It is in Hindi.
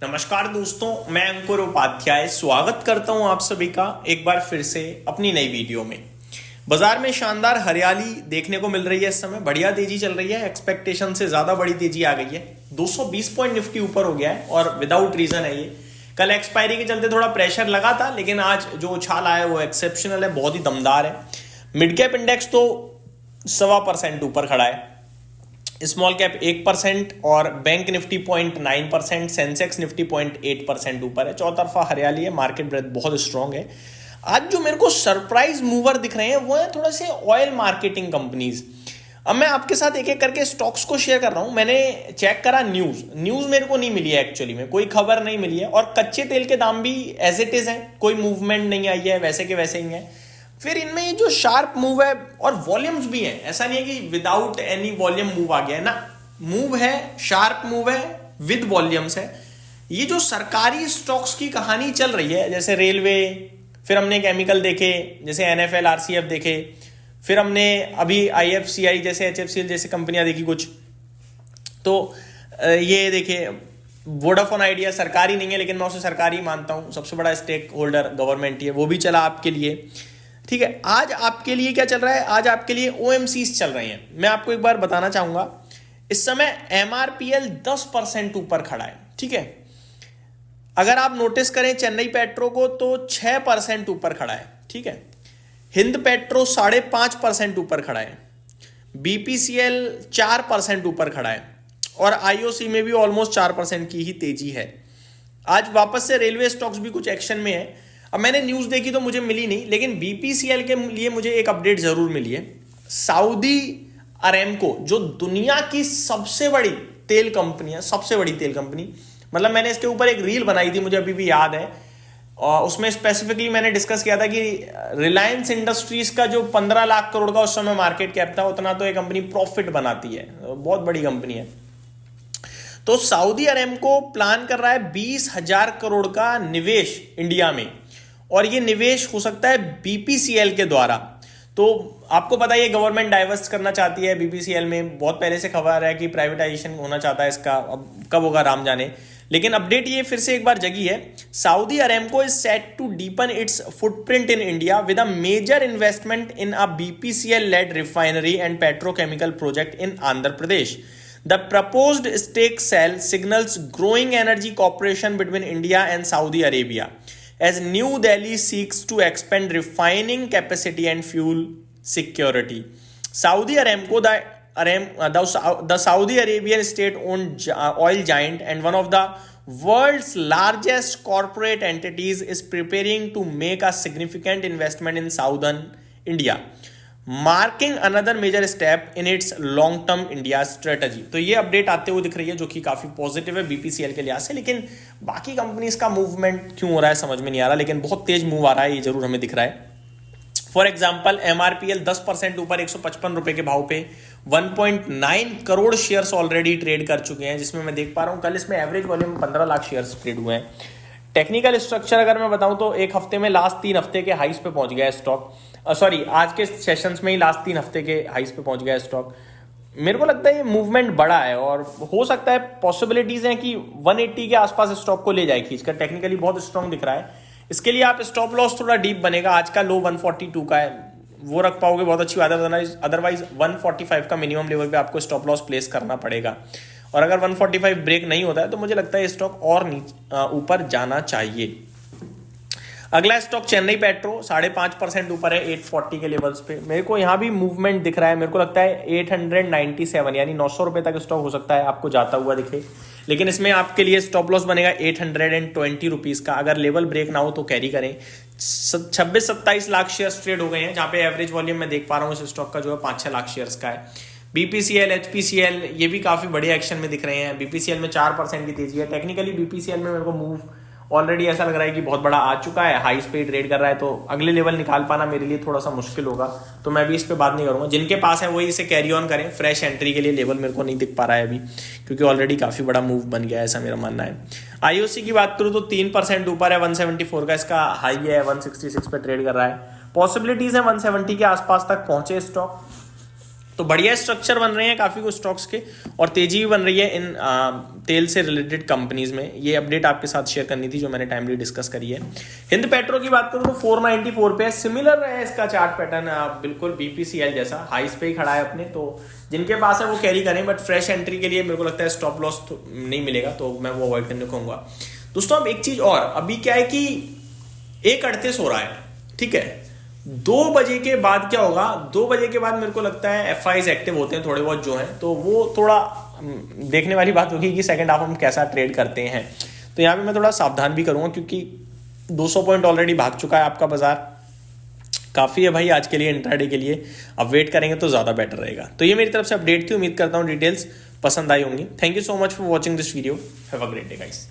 नमस्कार दोस्तों, मैं अंकुर उपाध्याय स्वागत करता हूं आप सभी का एक बार फिर से अपनी नई वीडियो में। बाजार में शानदार हरियाली देखने को मिल रही है। इस समय बढ़िया तेजी चल रही है, एक्सपेक्टेशन से ज्यादा बड़ी तेजी आ गई है। 220 पॉइंट निफ्टी ऊपर हो गया है और विदाउट रीजन है ये। कल एक्सपायरी के चलते थोड़ा प्रेशर लगा था, लेकिन आज जो उछाल आया है वो एक्सेप्शनल है, बहुत ही दमदार है। मिड कैप इंडेक्स तो 1.25% ऊपर खड़ा है, स्मॉल कैप 1% और बैंक निफ्टी 0.9%, सेंसेक्स निफ्टी 0.8% ऊपर है। चौतरफा हरियाली है, मार्केट ब्रेथ बहुत स्ट्रांग है। आज जो मेरे को सरप्राइज मूवर दिख रहे हैं वो है थोड़े से ऑयल मार्केटिंग कंपनीज। अब मैं आपके साथ एक एक करके स्टॉक्स को शेयर कर रहा हूं। मैंने चेक करा, न्यूज मेरे को नहीं मिली है, एक्चुअली में कोई खबर नहीं मिली है, और कच्चे तेल के दाम भी एज इट इज है, कोई मूवमेंट नहीं आई है, वैसे के वैसे ही है। फिर इनमें ये जो शार्प मूव है और वॉल्यूम्स भी हैं, ऐसा नहीं है कि विदाउट एनी वॉल्यूम मूव आ गया है ना, मूव है, शार्प मूव है, विद वॉल्यूम्स है। ये जो सरकारी स्टॉक्स की कहानी चल रही है, जैसे रेलवे, फिर हमने केमिकल देखे जैसे एनएफएल आरसीएफ देखे, फिर हमने अभी आईएफसीआई जैसे एचएफसीएल जैसे कंपनियां देखी कुछ, तो ये देखिए वोडाफोन आइडिया सरकारी नहीं है, लेकिन मैं उसे सरकारी मानता हूं, सबसे बड़ा स्टेक होल्डर गवर्नमेंट ही है, वो भी चला आपके लिए। ठीक है, आज आपके लिए क्या चल रहा है? आज आपके लिए ओएमसीज चल रहे हैं। मैं आपको एक बार बताना चाहूंगा, इस समय एमआरपीएल 10% ऊपर खड़ा है। ठीक है, अगर आप नोटिस करें चेन्नई पेट्रो को तो 6% ऊपर खड़ा है। ठीक है, हिंद पेट्रो 5.5% ऊपर खड़ा है, बीपीसीएल 4% ऊपर खड़ा है, और आईओसी में भी ऑलमोस्ट 4% की ही तेजी है। आज वापस से रेलवे स्टॉक्स भी कुछ एक्शन में है। अब मैंने न्यूज देखी तो मुझे मिली नहीं, लेकिन बीपीसीएल के लिए मुझे एक अपडेट जरूर मिली है। सऊदी अरेमको जो दुनिया की सबसे बड़ी तेल कंपनी है, सबसे बड़ी तेल कंपनी, मतलब मैंने इसके ऊपर एक रील बनाई थी, मुझे अभी भी याद है, और उसमें स्पेसिफिकली मैंने डिस्कस किया था कि रिलायंस इंडस्ट्रीज का जो 15 लाख करोड़ का उस समय मार्केट कैप था, उतना तो ये कंपनी प्रॉफिट बनाती है, बहुत बड़ी कंपनी है। तो सऊदी अरेमको प्लान कर रहा है 20,000 करोड़ का निवेश इंडिया में, और ये निवेश हो सकता है बीपीसीएल के द्वारा। तो आपको पता है गवर्नमेंट डाइवर्स करना चाहती है बीपीसीएल में, बहुत पहले से खबर है कि प्राइवेटाइजेशन होना चाहता है इसका, अब कब होगा राम जाने, लेकिन अपडेट ये फिर से एक बार जगी है। Saudi Aramco is set to deepen its footprint in India with a major investment in a BPCL led refinery and petrochemical project in Andhra Pradesh. The proposed stake sale signals growing energy cooperation between India and Saudi Arabia as New Delhi seeks to expand refining capacity and fuel security. Saudi Aramco, the Saudi Arabian state-owned oil giant and one of the world's largest corporate entities, is preparing to make a significant investment in southern India, marking another major step in its long term India strategy. तो ये अपडेट आते हुए दिख रही है, जो कि काफी पॉजिटिव है बीपीसीएल के लिहाज से। लेकिन बाकी कंपनीज का मूवमेंट क्यों हो रहा है समझ में नहीं आ रहा, लेकिन बहुत तेज मूव आ रहा है, ये जरूर हमें दिख रहा है। फॉर एग्जाम्पल एमआरपीएल 10% ऊपर 155 रुपए के भाव पे 1.9 करोड़ शेयर्स ऑलरेडी ट्रेड कर चुके हैं, जिसमें मैं देख पा रहा हूं कल इसमें average volume 15 lakh shares trade हुए हैं। टेक्निकल स्ट्रक्चर अगर मैं बताऊं तो एक हफ्ते में लास्ट 3 हफ्ते के हाइस पे पहुंच गया स्टॉक, सॉरी आज के सेशंस में ही लास्ट 3 हफ्ते के हाइस पे पहुंच गया स्टॉक। मेरे को लगता है ये मूवमेंट बड़ा है, और हो सकता है पॉसिबिलिटीज हैं कि 180 के आसपास स्टॉक को ले जाए खींचकर। टेक्निकली बहुत स्ट्रांग दिख रहा है, इसके लिए आप स्टॉप लॉस थोड़ा डीप बनेगा। आज का लो 142 का है, वो रख पाओगे बहुत अच्छी बात है, अदरवाइज 145 का मिनिमम लेवल पे आपको स्टॉप लॉस प्लेस करना पड़ेगा। और अगर 145 ब्रेक नहीं होता है तो मुझे लगता है स्टॉक और ऊपर जाना चाहिए। अगला स्टॉक चेन्नई पेट्रो 5.5% ऊपर है 840 के लेवल्स पे। मेरे को यहाँ भी मूवमेंट दिख रहा है, मेरे को लगता है 897 यानी 900 रुपए तक स्टॉक हो सकता है आपको जाता हुआ दिखे, लेकिन इसमें आपके लिए स्टॉप लॉस बनेगा 820 रुपीज का। अगर लेवल ब्रेक ना हो तो कैरी करें। 26-27 लाख शेयर्स ट्रेड हो गए हैं, जहां पे एवरेज वॉल्यूम में देख पा रहा हूँ इस स्टॉक का जो है 5-6 लाख शेयर्स का है। बीपीसीएल, एचपीसीएल ये भी काफी बड़े एक्शन में दिख रहे हैं। बीपीसीएल में 4% की तेजी है। टेक्निकली बीपीसीएल में मेरे को मूव ऑलरेडी ऐसा लग रहा है कि बहुत बड़ा आ चुका है, हाई पे ट्रेड कर रहा है, तो अगले लेवल निकाल पाना मेरे लिए थोड़ा सा मुश्किल होगा, तो मैं भी इस पे बात नहीं करूंगा। जिनके पास है वही इसे कैरी ऑन करें। फ्रेश एंट्री के लिए लेवल मेरे को नहीं दिख पा रहा है अभी, क्योंकि ऑलरेडी काफी बड़ा मूव बन गया है, ऐसा मेरा मानना है। आईओसी की बात करूं तो 3% ऊपर है, 174 का इसका हाई है, 166 पे ट्रेड कर रहा है। पॉसिबिलिटीज है 170 के आसपास तक पहुंचे स्टॉक। तो बढ़िया स्ट्रक्चर बन रहे हैं काफी कुछ स्टॉक्स के, और तेजी भी बन रही है इन तेल से रिलेटेड कंपनीज में। ये अपडेट आपके साथ शेयर करनी थी जो मैंने टाइमली डिस्कस करी है। हिंद पेट्रो की बात करूं तो 494 पे है, सिमिलर है इसका चार्ट पैटर्न, बिल्कुल बीपीसीएल जैसा हाईस पे ही खड़ा है अपने। तो जिनके पास है वो कैरी करें, बट फ्रेश एंट्री के लिए मेरे को लगता है स्टॉप लॉस तो नहीं मिलेगा, तो मैं वो अवॉइड करने को कहूंगा। दोस्तों अब एक चीज और, अभी क्या है कि 1:38 हो रहा है, ठीक है। 2 बजे के बाद क्या होगा, 2 बजे के बाद मेरे को लगता है एफआईज एक्टिव होते हैं थोड़े बहुत जो हैं, तो वो थोड़ा देखने वाली बात होगी कि सेकंड हाफ हम कैसा ट्रेड करते हैं। तो यहाँ पे मैं थोड़ा सावधान भी करूंगा, क्योंकि 200 पॉइंट ऑलरेडी भाग चुका है आपका बाजार, काफी है भाई आज के लिए, इंट्राडे के लिए। अब वेट करेंगे तो ज्यादा बेटर रहेगा। तो ये मेरी तरफ से अपडेट थी, उम्मीद करता हूँ डिटेल्स पसंद आई होंगी। Thank you so much for watching this video, have a great day guys.